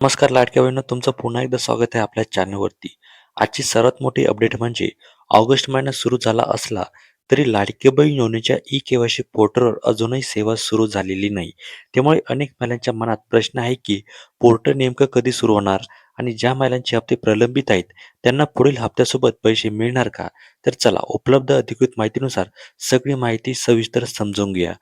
नमस्कार लाडक्या बहिणींनो, तुमचं पुन्हा एकदा स्वागत आहे आपल्या चॅनलवरती. आजची सर्वात मोठी अपडेट म्हणजे ऑगस्ट महिना सुरू झाला असला तरी लाडकी बहीण योजनेच्या ई-के-वाय-सी पोर्टलवर अजूनही सेवा सुरू झालेली नाही. त्यामुळे अनेक महिलांच्या मनात प्रश्न आहे की पोर्टल नेमकं कधी सुरू होणार आणि ज्या महिलांचे हप्ते प्रलंबित आहेत त्यांना पुढील हप्त्यासोबत पैसे मिळणार का? तर चला उपलब्ध अधिकृत माहितीनुसार सगळी माहिती सविस्तर समजून घ्या.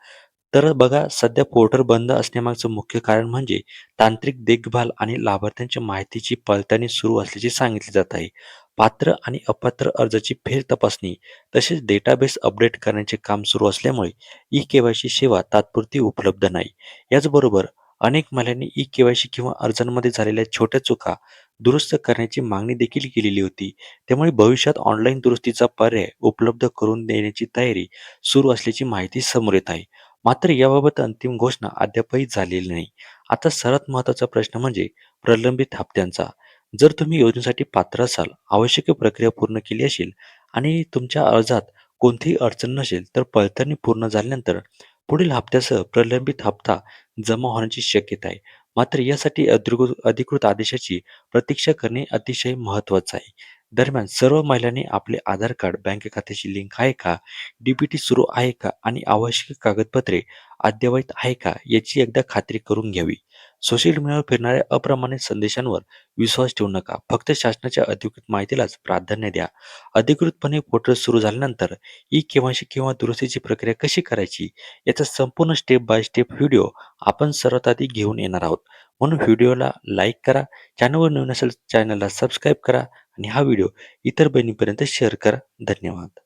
तर बघा, सध्या पोर्टल बंद असण्यामागचं मुख्य कारण म्हणजे तांत्रिक देखभाल आणि लाभार्थ्यांच्या माहितीची पडताळणी सुरू असल्याचे सांगितले जात आहे. पात्र आणि अपात्र अर्जाची फेर तपासणी तसेच डेटाबेस अपडेट करण्याचे काम सुरू असल्यामुळे ई-के-वाय-सी सेवा तात्पुरती उपलब्ध नाही. याचबरोबर अनेक महिलांनी ई-के-वाय-सी किंवा अर्जांमध्ये झालेल्या छोट्या चुका दुरुस्त करण्याची मागणी देखील केलेली होती. त्यामुळे भविष्यात ऑनलाईन दुरुस्तीचा पर्याय उपलब्ध करून देण्याची तयारी सुरू असल्याची माहिती समोर येत आहे. मात्र याबाबत अंतिम घोषणा अद्यापही झालेली नाही. आता सर्वात महत्त्वाचा प्रश्न म्हणजे प्रलंबित हप्त्यांचा. जर तुम्ही योजनेसाठी पात्र असाल, आवश्यक प्रक्रिया पूर्ण केली असेल आणि तुमच्या अर्जात कोणतीही अडचण नसेल, तर पडताळणी पूर्ण झाल्यानंतर पुढील हप्त्यासह प्रलंबित हप्ता जमा होण्याची शक्यता आहे. मात्र यासाठी अधिकृत आदेशाची प्रतीक्षा करणे अतिशय महत्त्वाचं आहे. दरम्यान सर्व महिलांनी आपले आधार कार्ड, बँक खात्याची लिंक आहे का, डी सुरू आहे का आणि आवश्यक कागदपत्रे अद्ययावत आहे का याची एकदा खात्री करून घ्यावी. सोशल मीडियावर फिरणाऱ्या अप्रमाणित संदेशांवर विश्वास ठेवू नका. फक्त शासनाच्या अधिकृत माहितीलाच प्राधान्य द्या. अधिकृतपणे पोर्टल सुरू झाल्यानंतर ई-के-वाय-सी किंवा दुरुस्तीची प्रक्रिया कशी करायची याचा संपूर्ण स्टेप बाय स्टेप व्हिडिओ आपण सर्वात आधी घेऊन येणार आहोत. म्हणून व्हिडिओला लाईक करा, चॅनलवर नवीन असेल चॅनलला सबस्क्राईब करा आणि हा व्हिडिओ इतर बहिणींपर्यंत शेअर करा. धन्यवाद.